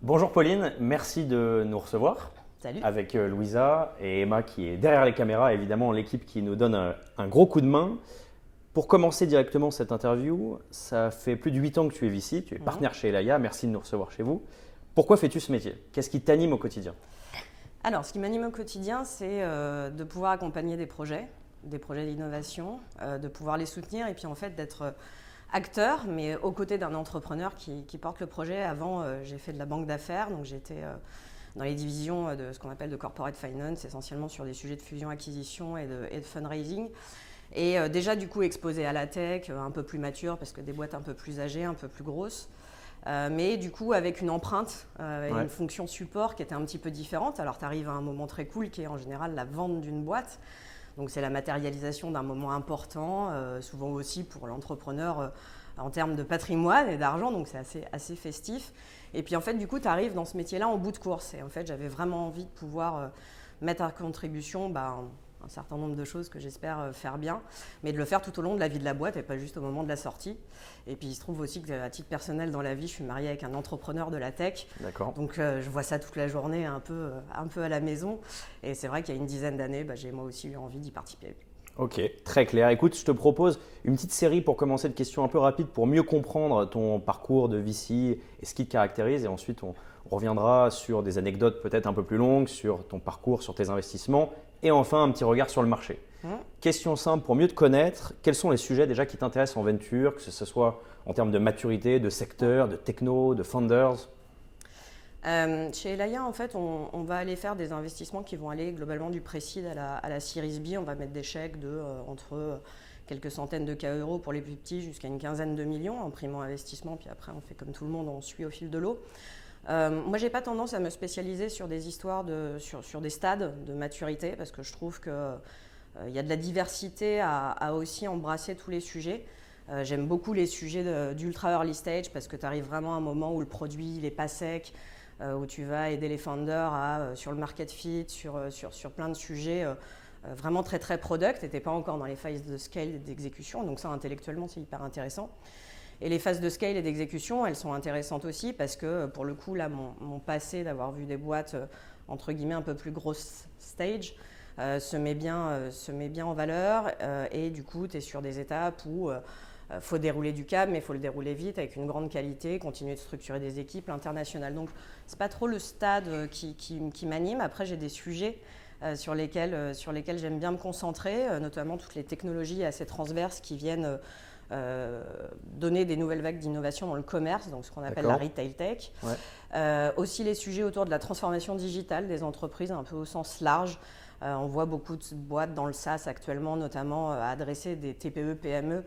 Bonjour Pauline, merci de nous recevoir. Salut. Avec Louisa et Emma qui est derrière les caméras, évidemment l'équipe qui nous donne un gros coup de main. Pour commencer directement cette interview, ça fait plus de 8 ans que tu es ici, tu es partenaire chez Elaya, merci de nous recevoir chez vous. Pourquoi fais-tu ce métier? Qu'est-ce qui t'anime au quotidien? Alors, ce qui m'anime au quotidien, c'est de pouvoir accompagner des projets d'innovation, de pouvoir les soutenir et puis en fait d'être acteur, mais aux côtés d'un entrepreneur qui porte le projet. Avant, j'ai fait de la banque d'affaires, donc j'étais dans les divisions de ce qu'on appelle de corporate finance, essentiellement sur des sujets de fusion-acquisition et de fundraising. Et déjà du coup exposée à la tech, un peu plus mature parce que des boîtes un peu plus âgées, un peu plus grosses. Mais du coup avec une empreinte et une fonction support qui était un petit peu différente. Alors tu arrives à un moment très cool qui est en général la vente d'une boîte. Donc c'est la matérialisation d'un moment important, souvent aussi pour l'entrepreneur en termes de patrimoine et d'argent, donc c'est assez festif. Et puis en fait du coup tu arrives dans ce métier-là en bout de course. Et en fait j'avais vraiment envie de pouvoir mettre à contribution un certain nombre de choses que j'espère faire bien, mais de le faire tout au long de la vie de la boîte et pas juste au moment de la sortie. Et puis il se trouve aussi qu'à titre personnel dans la vie, je suis mariée avec un entrepreneur de la tech. D'accord. Donc je vois ça toute la journée un peu à la maison. Et c'est vrai qu'il y a une dizaine d'années, j'ai moi aussi eu envie d'y participer. Ok, très clair. Écoute, je te propose une petite série pour commencer de questions un peu rapides pour mieux comprendre ton parcours de VC et ce qui te caractérise. Et ensuite, on reviendra sur des anecdotes peut-être un peu plus longues, sur ton parcours, sur tes investissements. Et enfin, un petit regard sur le marché. Question simple pour mieux te connaître. Quels sont les sujets déjà qui t'intéressent en venture, que ce soit en termes de maturité, de secteur, de techno, de founders? Chez Elaya, en fait, on va aller faire des investissements qui vont aller globalement du Pre-Seed à la Series B. On va mettre des chèques entre quelques centaines de K euros pour les plus petits jusqu'à une quinzaine de millions en primo-investissement. Puis après, on fait comme tout le monde, on suit au fil de l'eau. Moi, j'ai pas tendance à me spécialiser sur des histoires sur des stades de maturité parce que je trouve qu'il y a de la diversité à aussi embrasser tous les sujets. J'aime beaucoup les sujets d'ultra early stage parce que tu arrives vraiment à un moment où le produit il est pas sec, où tu vas aider les founders sur le market fit, sur plein de sujets vraiment très très product, et tu n'es pas encore dans les phases de scale et d'exécution, donc ça intellectuellement c'est hyper intéressant. Et les phases de scale et d'exécution, elles sont intéressantes aussi parce que pour le coup, là, mon passé d'avoir vu des boîtes entre guillemets un peu plus grosses stage se met bien en valeur et du coup, tu es sur des étapes où faut dérouler du câble, mais il faut le dérouler vite avec une grande qualité, continuer de structurer des équipes internationales. Donc, c'est pas trop le stade qui m'anime. Après, j'ai des sujets sur lesquels j'aime bien me concentrer, notamment toutes les technologies assez transverses qui viennent donner des nouvelles vagues d'innovation dans le commerce, donc ce qu'on appelle la retail tech. Aussi les sujets autour de la transformation digitale des entreprises, un peu au sens large. On voit beaucoup de boîtes dans le SaaS actuellement, notamment adresser des TPE, PME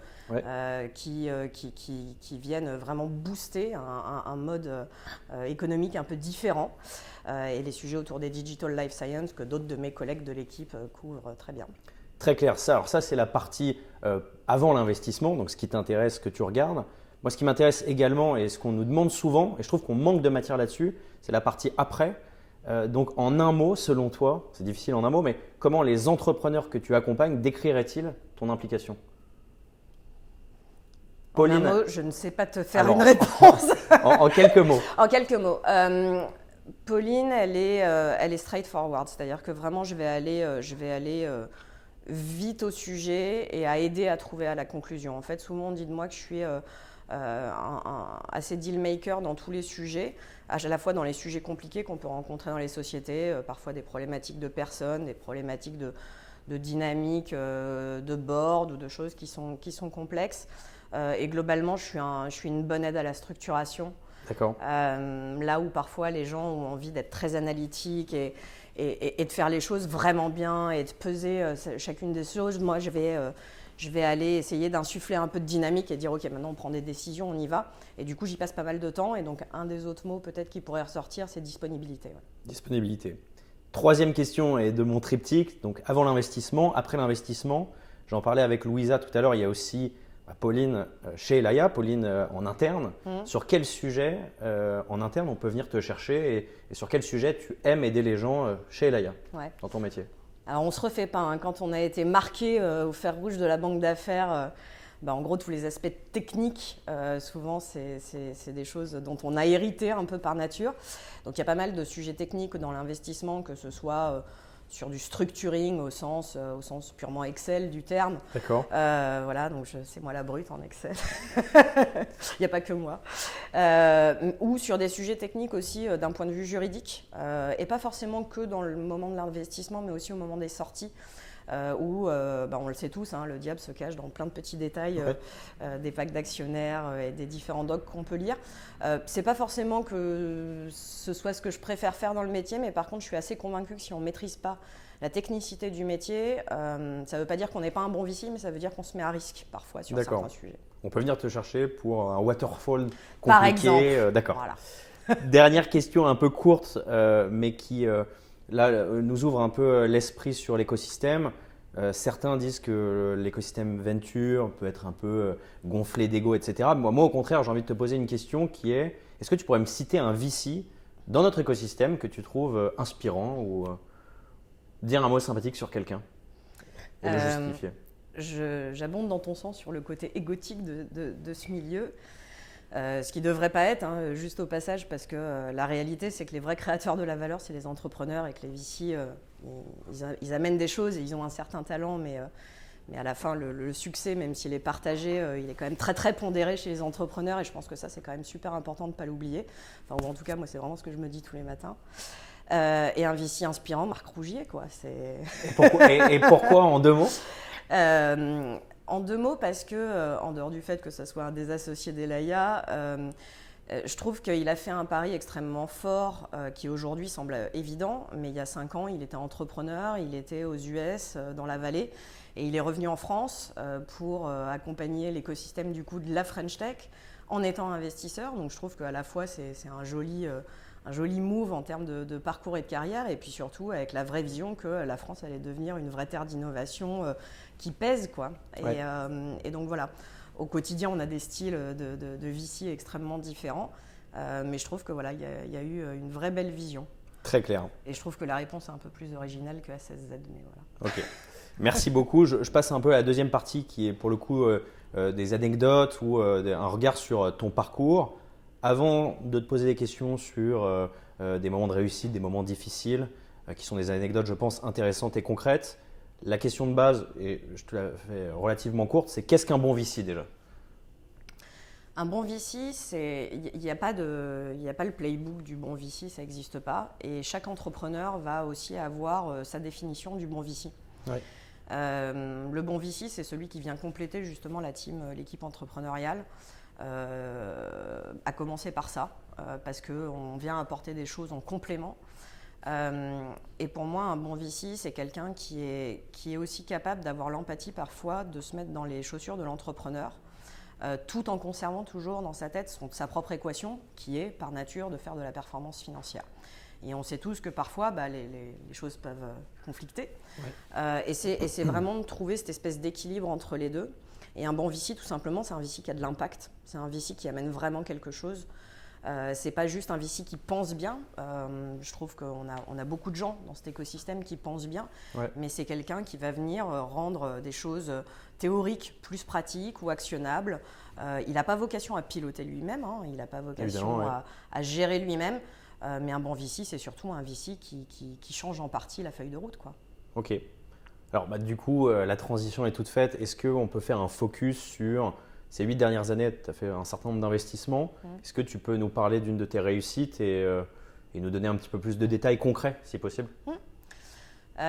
qui viennent vraiment booster un mode économique un peu différent. Et les sujets autour des digital life science que d'autres de mes collègues de l'équipe couvrent très bien. Très clair. Alors ça, c'est la partie avant l'investissement, donc ce qui t'intéresse, ce que tu regardes. Moi, ce qui m'intéresse également et ce qu'on nous demande souvent, et je trouve qu'on manque de matière là-dessus, c'est la partie après. Donc en un mot, selon toi, c'est difficile en un mot, mais comment les entrepreneurs que tu accompagnes décriraient-ils ton implication? Pauline, en un mot, je ne sais pas te faire une réponse. En quelques mots. En quelques mots. Pauline, elle est straightforward, c'est-à-dire que vraiment, je vais aller vite au sujet et à aider à trouver à la conclusion. En fait, souvent on dit de moi que je suis assez deal maker dans tous les sujets, à la fois dans les sujets compliqués qu'on peut rencontrer dans les sociétés, parfois des problématiques de personnes, des problématiques de dynamique, de board ou de choses qui sont complexes. Et globalement, je suis une bonne aide à la structuration. D'accord. Là où parfois les gens ont envie d'être très analytiques et de faire les choses vraiment bien et de peser chacune des choses, moi je vais aller essayer d'insuffler un peu de dynamique et dire ok, maintenant on prend des décisions, on y va. Et du coup j'y passe pas mal de temps, et donc un des autres mots peut-être qui pourrait ressortir, c'est disponibilité. Ouais. Disponibilité. Troisième question est de mon triptyque, donc avant l'investissement, après l'investissement. J'en parlais avec Louisa tout à l'heure, il y a aussi Pauline chez Elaya, Pauline en interne. Sur quel sujet en interne on peut venir te chercher et sur quel sujet tu aimes aider les gens chez Elaya dans ton métier? Alors on ne se refait pas, hein. Quand on a été marqué au fer rouge de la banque d'affaires en gros, tous les aspects techniques, souvent, c'est des choses dont on a hérité un peu par nature. Donc, il y a pas mal de sujets techniques dans l'investissement, que ce soit sur du structuring au sens purement Excel du terme. D'accord. Voilà, donc c'est moi la brute en Excel. Il n'y a pas que moi. Ou sur des sujets techniques aussi d'un point de vue juridique, et pas forcément que dans le moment de l'investissement, mais aussi au moment des sorties. Où, on le sait tous, hein, le diable se cache dans plein de petits détails, des packs d'actionnaires et des différents docs qu'on peut lire. C'est pas forcément que ce soit ce que je préfère faire dans le métier, mais par contre, je suis assez convaincue que si on ne maîtrise pas la technicité du métier, ça ne veut pas dire qu'on n'est pas un bon VC, mais ça veut dire qu'on se met à risque parfois sur certains sujets. On peut venir te chercher pour un waterfall compliqué. Par exemple. D'accord. Voilà. Dernière question un peu courte, mais qui nous ouvre un peu l'esprit sur l'écosystème. Certains disent que l'écosystème venture peut être un peu gonflé d'ego, etc. Moi, au contraire, j'ai envie de te poser une question qui est, est-ce que tu pourrais me citer un VC dans notre écosystème que tu trouves inspirant ou dire un mot sympathique sur quelqu'un et le justifier? J'abonde dans ton sens sur le côté égotique de ce milieu. Ce qui ne devrait pas être, hein, juste au passage, parce que la réalité, c'est que les vrais créateurs de la valeur, c'est les entrepreneurs, et que les VC, ils amènent des choses et ils ont un certain talent, mais à la fin, le succès, même s'il est partagé, il est quand même très très pondéré chez les entrepreneurs, et je pense que ça, c'est quand même super important de ne pas l'oublier. Enfin, ou en tout cas, moi, c'est vraiment ce que je me dis tous les matins. Et un VC inspirant, Marc Rougier, quoi. Et pourquoi en 2 mots? En 2 mots, parce que, en dehors du fait que ce soit un des associés d'Elaya, je trouve qu'il a fait un pari extrêmement fort qui aujourd'hui semble évident, mais il y a 5 ans, il était entrepreneur, il était aux US, dans la vallée, et il est revenu en France pour accompagner l'écosystème du coup de la French Tech en étant investisseur. Donc je trouve qu'à la fois, c'est un joli move en termes de parcours et de carrière, et puis surtout avec la vraie vision que la France allait devenir une vraie terre d'innovation qui pèse, quoi. Ouais. Et donc voilà, au quotidien, on a des styles de VC extrêmement différents, mais je trouve que voilà, il y a eu une vraie belle vision. Très clair. Et je trouve que la réponse est un peu plus originale que A16Z, mais voilà. Ok. Merci beaucoup. Je passe un peu à la deuxième partie qui est pour le coup des anecdotes ou un regard sur ton parcours. Avant de te poser des questions sur des moments de réussite, des moments difficiles, qui sont des anecdotes, je pense, intéressantes et concrètes, la question de base, et je te la fais relativement courte, c'est qu'est-ce qu'un bon VC déjà? Un bon VC, il n'y a pas le playbook du bon VC, ça n'existe pas. Et chaque entrepreneur va aussi avoir sa définition du bon VC. Ouais. Le bon VC, c'est celui qui vient compléter justement l'équipe entrepreneuriale. À commencer par ça, parce qu'on vient apporter des choses en complément. Et pour moi, un bon VC, c'est quelqu'un qui est aussi capable d'avoir l'empathie parfois, de se mettre dans les chaussures de l'entrepreneur, tout en conservant toujours dans sa tête sa propre équation, qui est par nature de faire de la performance financière. Et on sait tous que parfois, les choses peuvent conflicter. Ouais. Et c'est vraiment de trouver cette espèce d'équilibre entre les deux. Et un bon VC, tout simplement, c'est un VC qui a de l'impact. C'est un VC qui amène vraiment quelque chose. C'est pas juste un VC qui pense bien. Je trouve qu'on a beaucoup de gens dans cet écosystème qui pensent bien. Ouais. Mais c'est quelqu'un qui va venir rendre des choses théoriques plus pratiques ou actionnables. Il n'a pas vocation à piloter lui-même. Hein. Il n'a pas vocation à gérer lui-même. Mais un bon VC, c'est surtout un VC qui change en partie la feuille de route, quoi. Ok. Alors du coup, la transition est toute faite. Est-ce qu'on peut faire un focus sur ces 8 dernières années? Tu as fait un certain nombre d'investissements. Est-ce que tu peux nous parler d'une de tes réussites et nous donner un petit peu plus de détails concrets, si possible? Il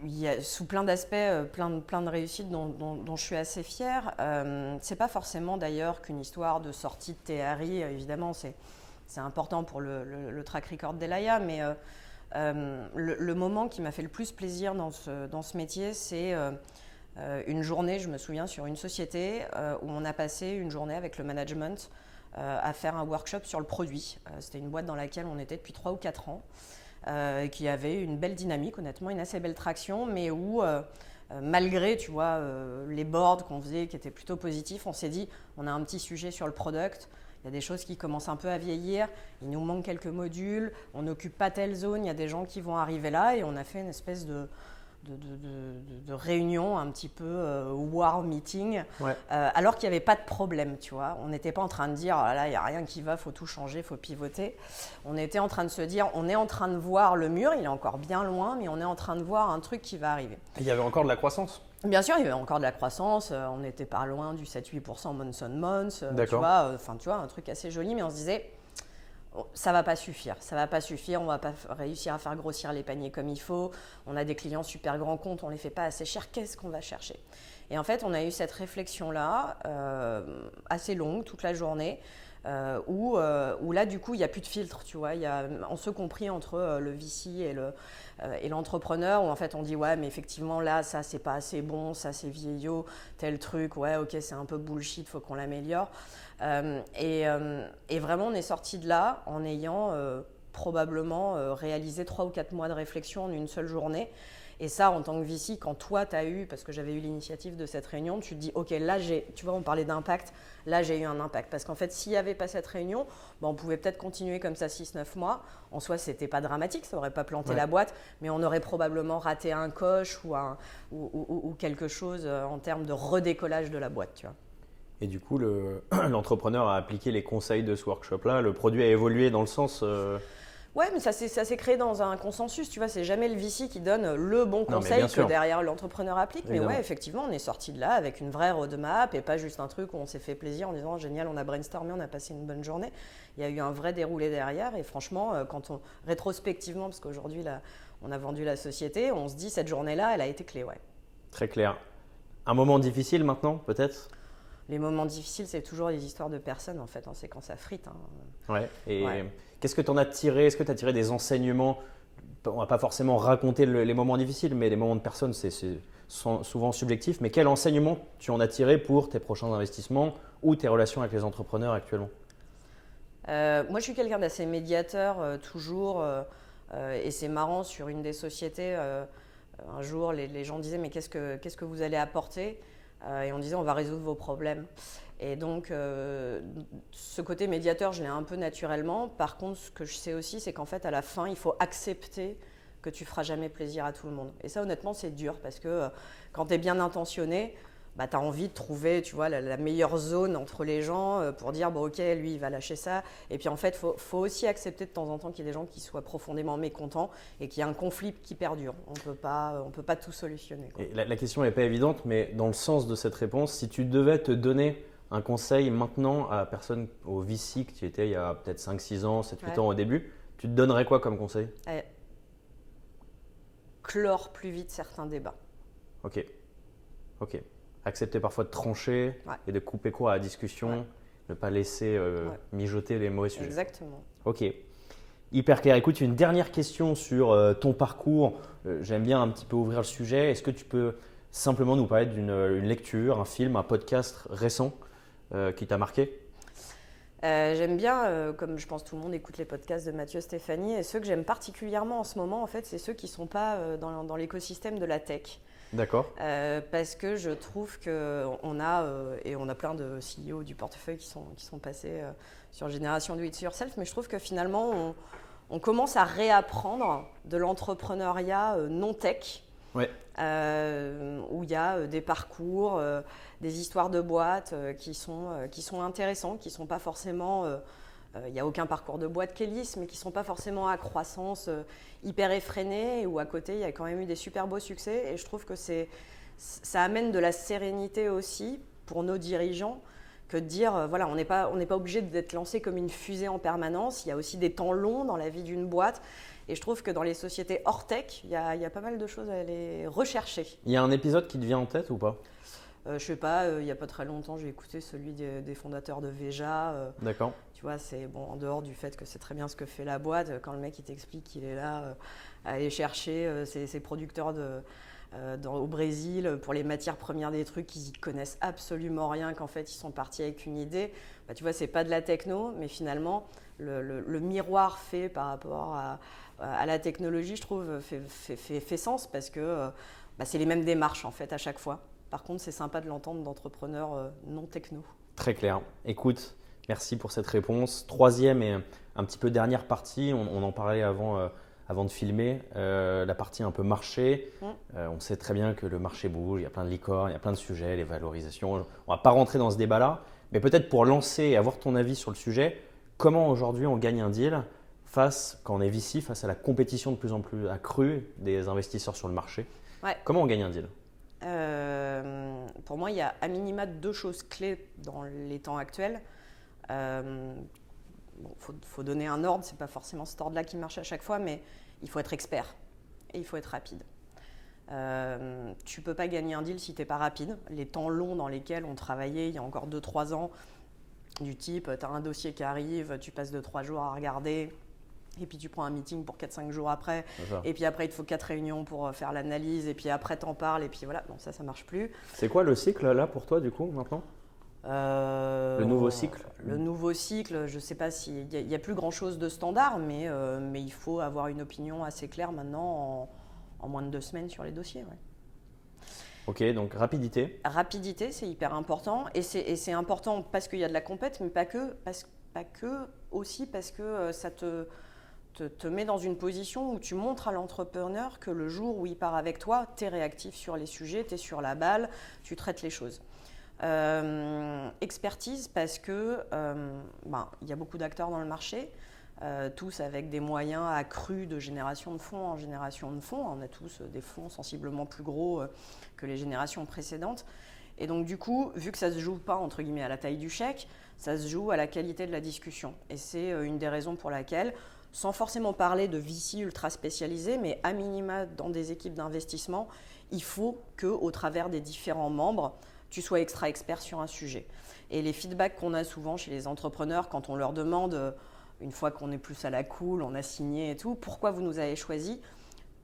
y a, sous plein d'aspects, plein de réussites dont je suis assez fière. C'est pas forcément d'ailleurs qu'une histoire de sortie de TRI. Évidemment, c'est important pour le track record d'Elaya, mais le moment qui m'a fait le plus plaisir dans ce métier, c'est une journée, je me souviens, sur une société où on a passé une journée avec le management à faire un workshop sur le produit. C'était une boîte dans laquelle on était depuis 3 ou 4 ans, qui avait une belle dynamique, honnêtement, une assez belle traction, mais où, malgré tu vois, les boards qu'on faisait qui étaient plutôt positifs, on s'est dit, on a un petit sujet sur le product. Il y a des choses qui commencent un peu à vieillir, il nous manque quelques modules, on n'occupe pas telle zone, il y a des gens qui vont arriver là, et on a fait une espèce de réunions un petit peu war meeting, Ouais. alors qu'il n'y avait pas de problème, tu vois. On n'était pas en train de dire ah là il n'y a rien qui va, faut tout changer, faut pivoter. On était en train de se dire on est en train de voir le mur, il est encore bien loin, mais on est en train de voir un truc qui va arriver. Il y avait encore de la croissance. Bien sûr, il y avait encore de la croissance, on n'était pas loin du 7-8% month on month, tu D'accord. vois, tu vois, un truc assez joli, mais on se disait ça va pas suffire, on va pas réussir à faire grossir les paniers comme il faut, on a des clients super grands comptes, on les fait pas assez cher, qu'est-ce qu'on va chercher? Et en fait, on a eu cette réflexion-là, assez longue, toute la journée, où là, du coup, il n'y a plus de filtre, tu vois, on se compris entre le VC et l'entrepreneur, où en fait, on dit, ouais, mais effectivement, là, ça, c'est pas assez bon, ça, c'est vieillot, tel truc, ouais, ok, c'est un peu bullshit, faut qu'on l'améliore. Et vraiment, on est sorti de là en ayant probablement réalisé 3 ou 4 mois de réflexion en une seule journée. Et ça, en tant que VC, quand toi, tu as eu, parce que j'avais eu l'initiative de cette réunion, tu te dis, ok, là, tu vois, on parlait d'impact, là, j'ai eu un impact. Parce qu'en fait, s'il n'y avait pas cette réunion, on pouvait peut-être continuer comme ça 6-9 mois. En soi, ce n'était pas dramatique, ça n'aurait pas planté la boîte, mais on aurait probablement raté un coche ou quelque chose en termes de redécollage de la boîte, tu vois. Et du coup, l'entrepreneur a appliqué les conseils de ce workshop-là. Le produit a évolué dans le sens… Ouais, mais ça s'est créé dans un consensus, tu vois, c'est jamais le VC qui donne le bon conseil que derrière l'entrepreneur applique. Évidemment. Mais ouais, effectivement, on est sorti de là avec une vraie roadmap et pas juste un truc où on s'est fait plaisir en disant génial, on a brainstormé, on a passé une bonne journée. Il y a eu un vrai déroulé derrière et franchement, rétrospectivement, parce qu'aujourd'hui, là, on a vendu la société, on se dit cette journée-là, elle a été clé, ouais. Très clair. Un moment difficile maintenant, peut-être ? Les moments difficiles, c'est toujours les histoires de personnes, en fait. C'est quand ça frite. Hein. Ouais. Et qu'est-ce que tu en as tiré ? Est-ce que tu as tiré des enseignements ? On ne va pas forcément raconter les moments difficiles, mais les moments de personnes, c'est souvent subjectif. Mais quel enseignement tu en as tiré pour tes prochains investissements ou tes relations avec les entrepreneurs actuellement ? Moi, je suis quelqu'un d'assez médiateur, toujours. Et c'est marrant, sur une des sociétés, un jour, les gens disaient « Mais qu'est-ce que vous allez apporter ?» Et on disait on va résoudre vos problèmes. Et donc ce côté médiateur, je l'ai un peu naturellement. Par contre, ce que je sais aussi, c'est qu'en fait à la fin, il faut accepter que tu feras jamais plaisir à tout le monde. Et ça, honnêtement, c'est dur parce que quand tu es bien intentionné, tu as envie de trouver, tu vois, la meilleure zone entre les gens pour dire bon, ok, lui il va lâcher ça. Et puis en fait, faut aussi accepter de temps en temps qu'il y ait des gens qui soient profondément mécontents et qu'il y ait un conflit qui perdure. On peut pas tout solutionner, quoi. Et la question n'est pas évidente, mais dans le sens de cette réponse, si tu devais te donner un conseil maintenant à la personne, au VC que tu étais il y a peut-être 5-6 ans, 7-8 ans au début, tu te donnerais quoi comme conseil ? Clore plus vite certains débats. Ok. Accepter parfois de trancher et de couper court à la discussion, ne pas laisser mijoter les mauvais sujets. Exactement. Ok. Hyper clair. Écoute, une dernière question sur ton parcours. J'aime bien un petit peu ouvrir le sujet. Est-ce que tu peux simplement nous parler d'une lecture, un film, un podcast récent qui t'a marqué ? J'aime bien, comme je pense tout le monde écoute les podcasts de Mathieu Stéphanie, et ceux que j'aime particulièrement en ce moment, en fait, c'est ceux qui ne sont pas dans l'écosystème de la tech. D'accord. Parce que je trouve qu'on a plein de CEO du portefeuille qui sont passés sur Génération Do It Yourself, mais je trouve que finalement, on commence à réapprendre de l'entrepreneuriat non tech, où il y a des parcours, des histoires de boîtes qui sont intéressants, qui ne sont pas forcément… Il n'y a aucun parcours de boîte qui est lisse, mais qui ne sont pas forcément à croissance hyper effrénée, où à côté, il y a quand même eu des super beaux succès. Et je trouve que ça amène de la sérénité aussi pour nos dirigeants, que de dire, voilà, on n'est pas obligé d'être lancé comme une fusée en permanence. Il y a aussi des temps longs dans la vie d'une boîte. Et je trouve que dans les sociétés hors tech, il y a pas mal de choses à aller rechercher. Il y a un épisode qui te vient en tête ou pas ? Je sais pas, il n'y a pas très longtemps, j'ai écouté celui des fondateurs de Veja. D'accord. Tu vois, c'est bon, en dehors du fait que c'est très bien ce que fait la boîte, quand le mec il t'explique qu'il est là à aller chercher ses producteurs au Brésil pour les matières premières des trucs, qu'ils y connaissent absolument rien, qu'en fait ils sont partis avec une idée. Tu vois, c'est pas de la techno, mais finalement le miroir fait par rapport à la technologie, je trouve, fait sens parce que c'est les mêmes démarches en fait à chaque fois. Par contre, c'est sympa de l'entendre d'entrepreneurs non techno. Très clair. Écoute, merci pour cette réponse. Troisième et un petit peu dernière partie, on en parlait avant avant de filmer, la partie un peu marché. On sait très bien que le marché bouge, il y a plein de licornes, il y a plein de sujets, les valorisations. On ne va pas rentrer dans ce débat-là, mais peut-être pour lancer et avoir ton avis sur le sujet, comment aujourd'hui on gagne un deal quand on est VC, face à la compétition de plus en plus accrue des investisseurs sur le marché. Ouais. Comment on gagne un deal? Pour moi, il y a à minima 2 choses clés dans les temps actuels. Faut donner un ordre, c'est pas forcément cet ordre-là qui marche à chaque fois, mais il faut être expert et il faut être rapide. Tu peux pas gagner un deal si tu n'es pas rapide. Les temps longs dans lesquels on travaillait il y a encore 2-3 ans, du type, tu as un dossier qui arrive, tu passes 2-3 jours à regarder, et puis tu prends un meeting pour 4-5 jours après, et puis après il te faut 4 réunions pour faire l'analyse, et puis après t'en parles, et puis voilà, non, ça marche plus. C'est quoi le cycle là pour toi du coup maintenant? Le nouveau cycle? Le nouveau cycle, je ne sais pas s'il n'y a plus grand chose de standard, mais il faut avoir une opinion assez claire maintenant en moins de 2 semaines sur les dossiers. Ouais. Ok, donc rapidité. Rapidité, c'est hyper important, et c'est important parce qu'il y a de la compète, mais pas que, aussi parce que ça te met dans une position où tu montres à l'entrepreneur que le jour où il part avec toi, tu es réactif sur les sujets, tu es sur la balle, tu traites les choses. Expertise parce que y a beaucoup d'acteurs dans le marché, tous avec des moyens accrus de génération de fonds en génération de fonds. On a tous des fonds sensiblement plus gros que les générations précédentes. Et donc du coup, vu que ça ne se joue pas entre guillemets à la taille du chèque, ça se joue à la qualité de la discussion. Et c'est une des raisons pour laquelle, sans forcément parler de VC ultra spécialisés, mais à minima dans des équipes d'investissement, il faut qu'au travers des différents membres, tu sois extra expert sur un sujet. Et les feedbacks qu'on a souvent chez les entrepreneurs, quand on leur demande, une fois qu'on est plus à la cool, on a signé et tout, pourquoi vous nous avez choisi?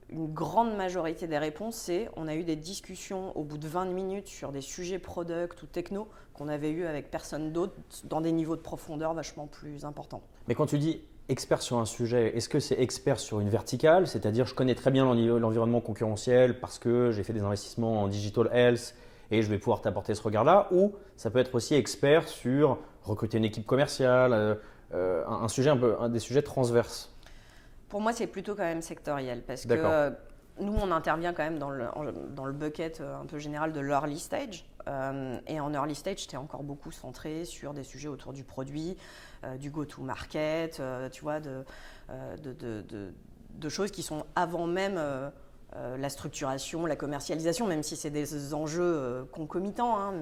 Une grande majorité des réponses, c'est on a eu des discussions au bout de 20 minutes sur des sujets product ou techno qu'on avait eu avec personne d'autre dans des niveaux de profondeur vachement plus importants. Mais quand tu dis expert sur un sujet, est-ce que c'est expert sur une verticale? C'est-à-dire je connais très bien l'environnement concurrentiel parce que j'ai fait des investissements en digital health et je vais pouvoir t'apporter ce regard-là, ou ça peut être aussi expert sur recruter une équipe commerciale, un sujet des sujets transverses? Pour moi, c'est plutôt quand même sectoriel parce que nous, on intervient quand même dans le bucket un peu général de l'early stage. Et en early stage, tu es encore beaucoup centré sur des sujets autour du produit, du go-to-market, tu vois, de choses qui sont avant même la structuration, la commercialisation, même si c'est des enjeux concomitants. Hein,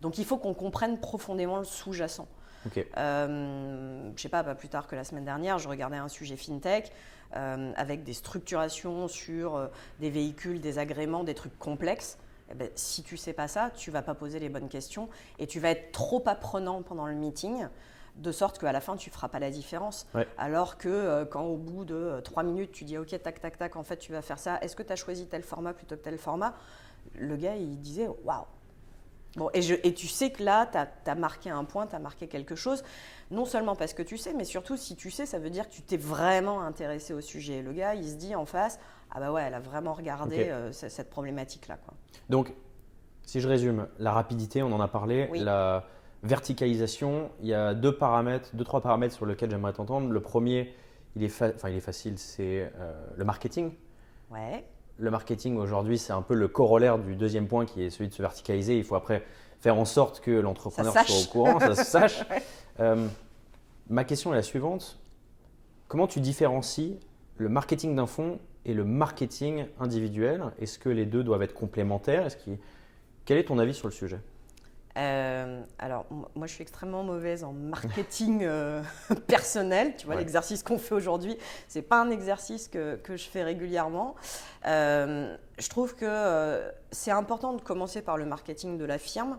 donc, il faut qu'on comprenne profondément le sous-jacent. Okay. Je sais pas plus tard que la semaine dernière, je regardais un sujet fintech avec des structurations sur des véhicules, des agréments, des trucs complexes. Eh ben, si tu sais pas ça, tu vas pas poser les bonnes questions et tu vas être trop apprenant pendant le meeting, de sorte qu'à la fin, tu feras pas la différence. Ouais. Alors que quand au bout de 3 minutes, tu dis ok, tac, tac, tac, en fait, tu vas faire ça. Est-ce que tu as choisi tel format plutôt que tel format? Le gars, il disait waouh. Bon, et tu sais que là, tu as marqué un point, tu as marqué quelque chose, non seulement parce que tu sais, mais surtout si tu sais, ça veut dire que tu t'es vraiment intéressé au sujet. Le gars, il se dit en face, ah bah ouais, elle a vraiment regardé cette problématique-là, quoi. Donc, si je résume, la rapidité, on en a parlé, oui. La verticalisation, il y a 2-3 paramètres sur lesquels j'aimerais t'entendre. Le premier, il est facile, c'est le marketing. Ouais. Le marketing aujourd'hui, c'est un peu le corollaire du deuxième point qui est celui de se verticaliser. Il faut après faire en sorte que l'entrepreneur soit au courant, ça se sache. Ma question est la suivante. Comment tu différencies le marketing d'un fonds et le marketing individuel? Est-ce que les deux doivent être complémentaires? Quel est ton avis sur le sujet? Alors, moi, je suis extrêmement mauvaise en marketing personnel. Tu vois, ouais. L'exercice qu'on fait aujourd'hui, ce n'est pas un exercice que je fais régulièrement. Je trouve que c'est important de commencer par le marketing de la firme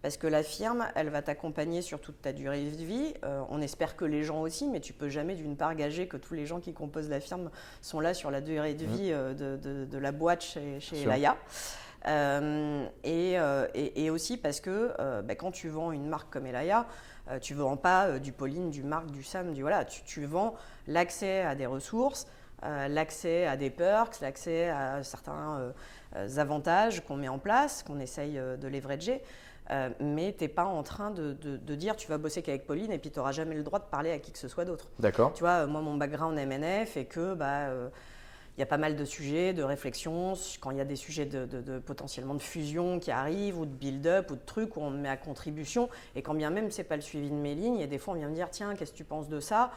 parce que la firme, elle va t'accompagner sur toute ta durée de vie. On espère que les gens aussi, mais tu ne peux jamais d'une part gager que tous les gens qui composent la firme sont là sur la durée de vie de la boîte chez Elaya. Et aussi parce que quand tu vends une marque comme Elaya, tu ne vends pas du Pauline, du Marc, du Sam, tu vends l'accès à des ressources, l'accès à des perks, l'accès à certains avantages qu'on met en place, qu'on essaye de leverager. mais tu n'es pas en train de dire tu vas bosser qu'avec Pauline et puis tu n'auras jamais le droit de parler à qui que ce soit d'autre. D'accord. Tu vois, moi, mon background MNF est que il y a pas mal de sujets, de réflexion, quand il y a des sujets potentiellement de fusion qui arrivent ou de build-up ou de trucs où on me met à contribution. Et quand bien même, ce n'est pas le suivi de mes lignes, et des fois, on vient me dire tiens, qu'est-ce que tu penses de ça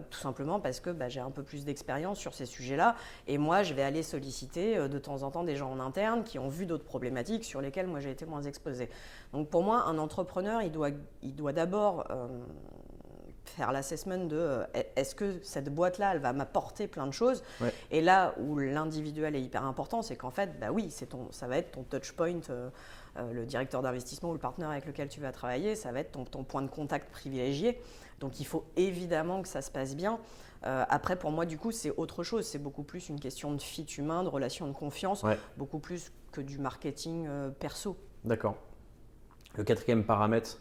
tout simplement parce que j'ai un peu plus d'expérience sur ces sujets-là. Et moi, je vais aller solliciter de temps en temps des gens en interne qui ont vu d'autres problématiques sur lesquelles moi, j'ai été moins exposée. Donc pour moi, un entrepreneur, il doit d'abord faire l'assessment de est-ce que cette boîte-là, elle va m'apporter plein de choses. Ouais. Et là où l'individuel est hyper important, c'est qu'en fait, oui, ça va être ton touch point, le directeur d'investissement ou le partenaire avec lequel tu vas travailler, ça va être ton point de contact privilégié. Donc il faut évidemment que ça se passe bien. Après, pour moi, du coup, c'est autre chose. C'est beaucoup plus une question de fit humain, de relation de confiance, beaucoup plus que du marketing perso. D'accord. Le 4e paramètre,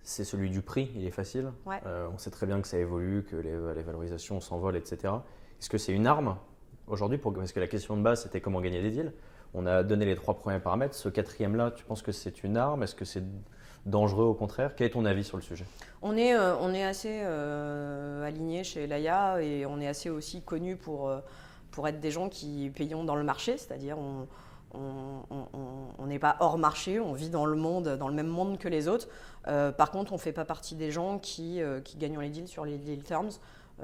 c'est celui du prix, il est facile. Ouais. On sait très bien que ça évolue, que les valorisations s'envolent, etc. Est-ce que c'est une arme aujourd'hui parce que la question de base, c'était comment gagner des deals. On a donné les 3 premiers paramètres. Ce 4e-là, tu penses que c'est une arme? Est-ce que c'est dangereux au contraire? Quel est ton avis sur le sujet? On est assez aligné chez Elaya et on est assez aussi connu pour être des gens qui payons dans le marché, c'est-à-dire on n'est pas hors marché, on vit dans le même monde que les autres. Par contre, on ne fait pas partie des gens qui gagnent les deals sur les deal terms.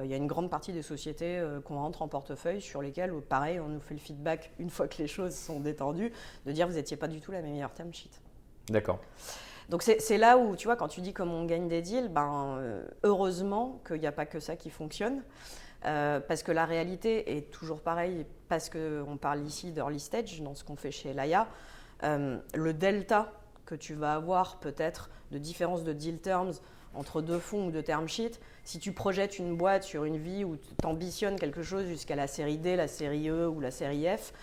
Il y a une grande partie des sociétés qu'on rentre en portefeuille sur lesquelles, pareil, on nous fait le feedback une fois que les choses sont détendues, de dire vous n'étiez pas du tout la meilleure term sheet. D'accord. Donc c'est là où, tu vois, quand tu dis comment on gagne des deals, heureusement qu'il n'y a pas que ça qui fonctionne. Parce que la réalité est toujours pareille, parce qu'on parle ici d'early stage, dans ce qu'on fait chez Elaya, le delta que tu vas avoir peut-être de différence de deal terms entre 2 fonds ou 2 term sheets, si tu projettes une boîte sur une vie où tu ambitionnes quelque chose jusqu'à la série D, la série E ou la série F,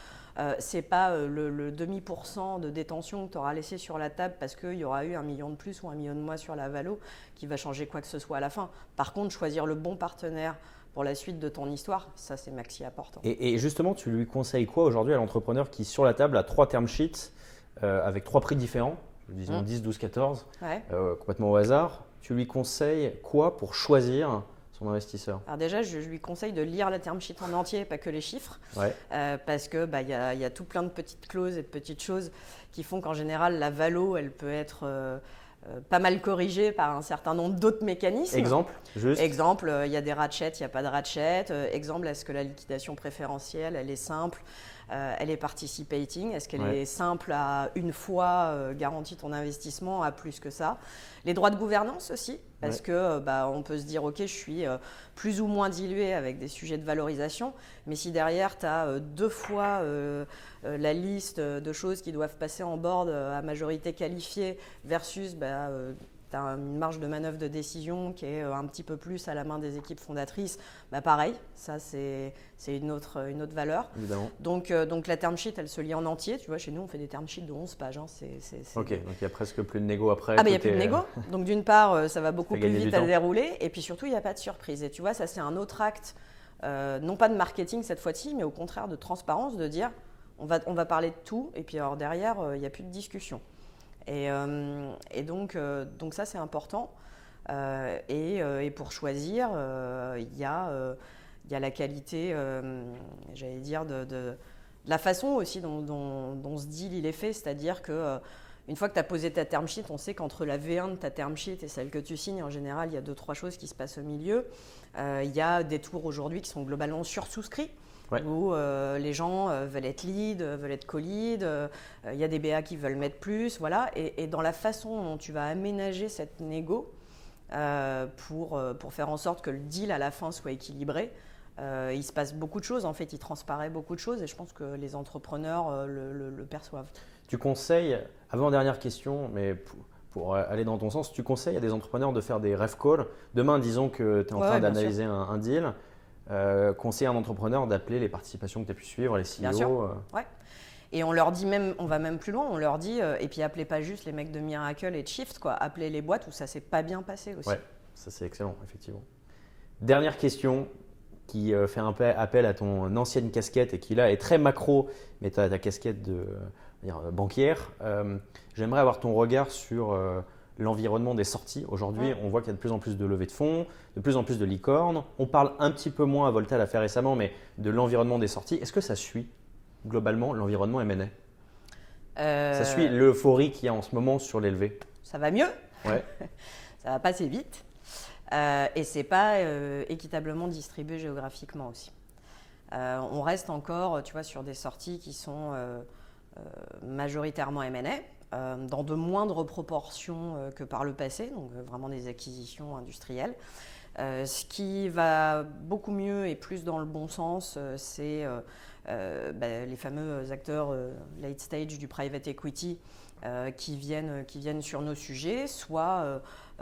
c'est pas le demi% de détention que tu auras laissé sur la table parce qu'il y aura eu 1 million de plus ou 1 million de moins sur la valo qui va changer quoi que ce soit à la fin. Par contre, choisir le bon partenaire pour la suite de ton histoire, ça c'est maxi important. Et justement, tu lui conseilles quoi aujourd'hui à l'entrepreneur qui sur la table a 3 term sheets avec 3 prix différents, disons 10, 12, 14, complètement au hasard. Tu lui conseilles quoi pour choisir son investisseur? Alors déjà, je lui conseille de lire la term sheet en entier, pas que les chiffres, parce que y a tout plein de petites clauses et de petites choses qui font qu'en général, la valo, elle peut être pas mal corrigée par un certain nombre d'autres mécanismes. Exemple, juste. Exemple, il y a des ratchets, il n'y a pas de ratchet. Exemple, est-ce que la liquidation préférentielle, elle est simple, elle est participating, est-ce qu'elle est simple à une fois garantie ton investissement, à plus que ça. Les droits de gouvernance aussi, parce que on peut se dire ok, je suis plus ou moins dilué avec des sujets de valorisation, mais si derrière tu as 2 fois la liste de choses qui doivent passer en board à majorité qualifiée versus tu as une marge de manœuvre de décision qui est un petit peu plus à la main des équipes fondatrices, pareil, ça c'est une autre valeur. Évidemment. Donc la term sheet, elle se lit en entier. Tu vois, chez nous, on fait des term sheets de 11 pages. Ok, donc il n'y a presque plus de négo après. Ah, il n'y a plus de négo. Donc d'une part, ça va beaucoup plus vite à temps. dérouler. Et puis surtout, il n'y a pas de surprise. Et tu vois, ça c'est un autre acte, non pas de marketing cette fois-ci, mais au contraire de transparence, de dire on va parler de tout. Et puis alors derrière, il n'y a plus de discussion. Et donc ça, c'est important. Et pour choisir, il y a la qualité, j'allais dire, de la façon aussi dont ce deal il est fait. C'est-à-dire qu'une fois que tu as posé ta term sheet, on sait qu'entre la V1 de ta term sheet et celle que tu signes, en général, il y a 2-3 choses qui se passent au milieu. Il y a des tours aujourd'hui qui sont globalement sursouscrits. Où les gens veulent être lead, veulent être co-lead, il y a des BA qui veulent mettre plus, voilà. Et dans la façon dont tu vas aménager cette négo pour faire en sorte que le deal à la fin soit équilibré, il se passe beaucoup de choses, en fait, il transparaît beaucoup de choses et je pense que les entrepreneurs le perçoivent. Tu conseilles, avant-dernière question, mais pour aller dans ton sens, tu conseilles à des entrepreneurs de faire des ref calls. Demain, disons que tu es en train d'analyser un deal. Conseiller à un entrepreneur d'appeler les participations que tu as pu suivre, les CEO. Bien sûr. Ouais. Et on leur dit même, on va même plus loin, on leur dit, et puis appelez pas juste les mecs de Miracle et de Shift, quoi. Appelez les boîtes où ça s'est pas bien passé aussi. Ouais, ça c'est excellent, effectivement. Dernière question, qui fait un peu appel à ton ancienne casquette et qui là est très macro, mais tu as ta casquette de banquière. J'aimerais avoir ton regard sur l'environnement des sorties. Aujourd'hui, on voit qu'il y a de plus en plus de levées de fonds, de plus en plus de licornes. On parle un petit peu moins, Volta l'a fait récemment, mais de l'environnement des sorties. Est-ce que ça suit globalement l'environnement M&A? Ça suit l'euphorie qu'il y a en ce moment sur les levées? Ça va mieux. Ouais. Ça va passer vite. Et ce n'est pas équitablement distribué géographiquement aussi. On reste encore, tu vois, sur des sorties qui sont majoritairement M&A, dans de moindres proportions que par le passé, donc vraiment des acquisitions industrielles. Ce qui va beaucoup mieux et plus dans le bon sens, c'est les fameux acteurs late stage du private equity qui viennent sur nos sujets, soit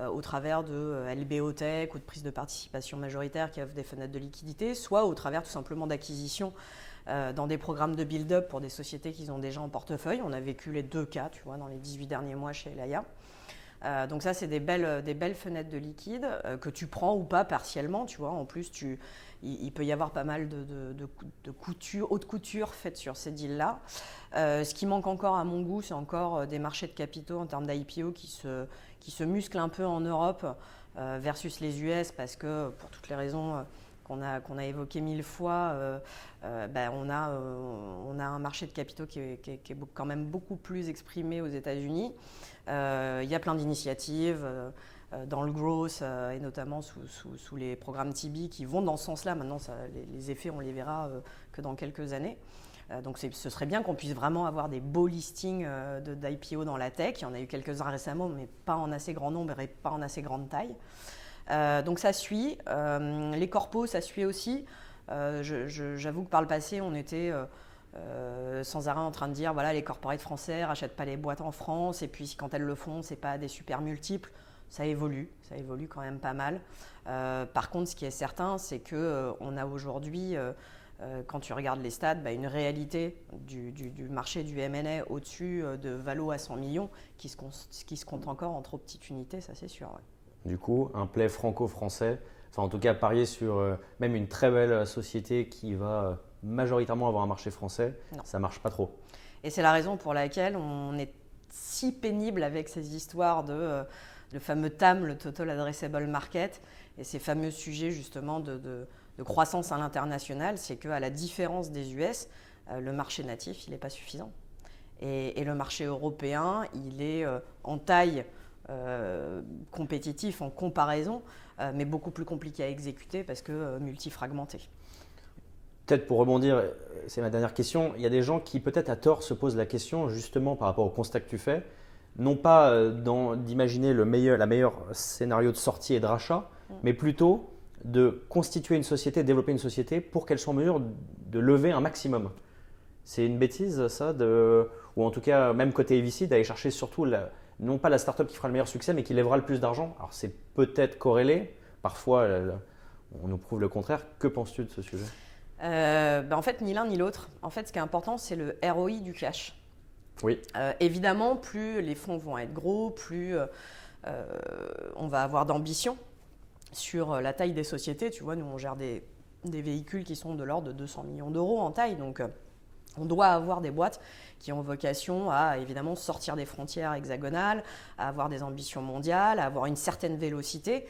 au travers de LBO Tech ou de prise de participation majoritaire qui offrent des fenêtres de liquidité, soit au travers tout simplement d'acquisitions dans des programmes de build-up pour des sociétés qu'ils ont déjà en portefeuille. On a vécu les deux cas, tu vois, dans les 18 derniers mois chez Elia. Donc ça, c'est des belles fenêtres de liquide que tu prends ou pas partiellement, tu vois. En plus, il peut y avoir pas mal de couture, haute couture faites sur ces deals-là. Ce qui manque encore à mon goût, c'est encore des marchés de capitaux en termes d'IPO qui se musclent un peu en Europe versus les US parce que pour toutes les raisons qu'on a évoquées 1000 fois, on a un marché de capitaux qui est quand même beaucoup plus exprimé aux États-Unis. Il y a plein d'initiatives dans le growth et notamment sous les programmes TIBI qui vont dans ce sens-là. Maintenant, les effets, on les verra que dans quelques années. Donc ce serait bien qu'on puisse vraiment avoir des beaux listings d'IPO dans la tech. Il y en a eu quelques-uns récemment, mais pas en assez grand nombre et pas en assez grande taille. Donc ça suit. Les corpos, ça suit aussi. J'avoue que par le passé, on était sans arrêt en train de dire voilà, les corporates français ne rachètent pas les boîtes en France et puis quand elles le font, ce n'est pas des super multiples. Ça évolue quand même pas mal. Par contre, ce qui est certain, c'est qu'on a aujourd'hui, quand tu regardes les stats, une réalité du marché du M&A au-dessus de valo à 100 millions qui se compte encore en trop petites unités, ça c'est sûr. Ouais. Du coup, un play franco-français, enfin en tout cas parier sur même une très belle société qui va majoritairement avoir un marché français, non. Ça ne marche pas trop. Et c'est la raison pour laquelle on est si pénible avec ces histoires le fameux TAM, le Total Addressable Market, et ces fameux sujets justement de croissance à l'international, c'est qu'à la différence des US, le marché natif, il n'est pas suffisant. Et le marché européen, il est en taille compétitif en comparaison, mais beaucoup plus compliqué à exécuter parce que multifragmenté. Peut-être pour rebondir, c'est ma dernière question, il y a des gens qui peut-être à tort se posent la question justement par rapport au constat que tu fais, non pas d'imaginer la meilleure scénario de sortie et de rachat, mais plutôt de constituer une société, développer une société pour qu'elle soit en mesure de lever un maximum. C'est une bêtise ça, ou en tout cas même côté VC, d'aller chercher surtout non pas la startup qui fera le meilleur succès, mais qui lèvera le plus d'argent. Alors c'est peut-être corrélé, parfois on nous prouve le contraire. Que penses-tu de ce sujet ? En fait, ni l'un ni l'autre. En fait, ce qui est important, c'est le ROI du cash. Oui. Évidemment, plus les fonds vont être gros, plus on va avoir d'ambition sur la taille des sociétés. Tu vois, nous, on gère des véhicules qui sont de l'ordre de 200 millions d'euros en taille. Donc, on doit avoir des boîtes qui ont vocation à, évidemment, sortir des frontières hexagonales, à avoir des ambitions mondiales, à avoir une certaine vélocité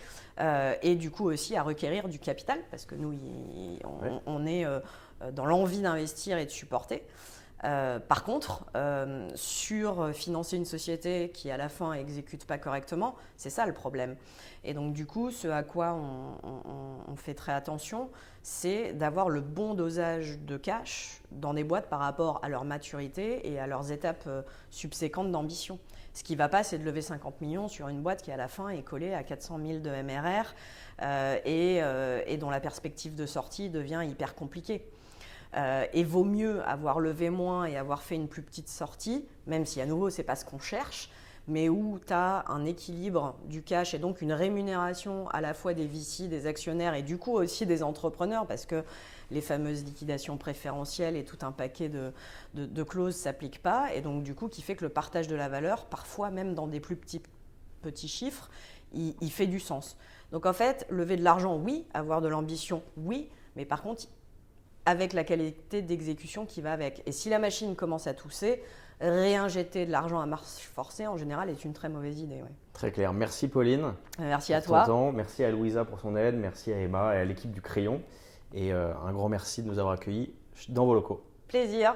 et du coup aussi à requérir du capital parce que nous, on est dans l'envie d'investir et de supporter. Par contre, sur financer une société qui à la fin exécute pas correctement, c'est ça le problème. Et donc du coup, ce à quoi on fait très attention, c'est d'avoir le bon dosage de cash dans des boîtes par rapport à leur maturité et à leurs étapes subséquentes d'ambition. Ce qui ne va pas, c'est de lever 50 millions sur une boîte qui à la fin est collée à 400 000 de MRR et dont la perspective de sortie devient hyper compliquée. Et vaut mieux avoir levé moins et avoir fait une plus petite sortie, même si à nouveau, ce n'est pas ce qu'on cherche, mais où tu as un équilibre du cash et donc une rémunération à la fois des VC, des actionnaires et du coup aussi des entrepreneurs, parce que les fameuses liquidations préférentielles et tout un paquet de clauses ne s'appliquent pas, et donc du coup qui fait que le partage de la valeur, parfois même dans des plus petits chiffres, il fait du sens. Donc en fait, lever de l'argent, oui, avoir de l'ambition, oui, Mais par contre, avec la qualité d'exécution qui va avec. Et si la machine commence à tousser, réinjecter de l'argent à marche forcée, en général, est une très mauvaise idée. Ouais. Très clair. Merci Pauline. Merci à pour toi. ton temps. Merci à Louisa pour son aide. Merci à Emma et à l'équipe du Crayon. Et un grand merci de nous avoir accueillis dans vos locaux. Plaisir.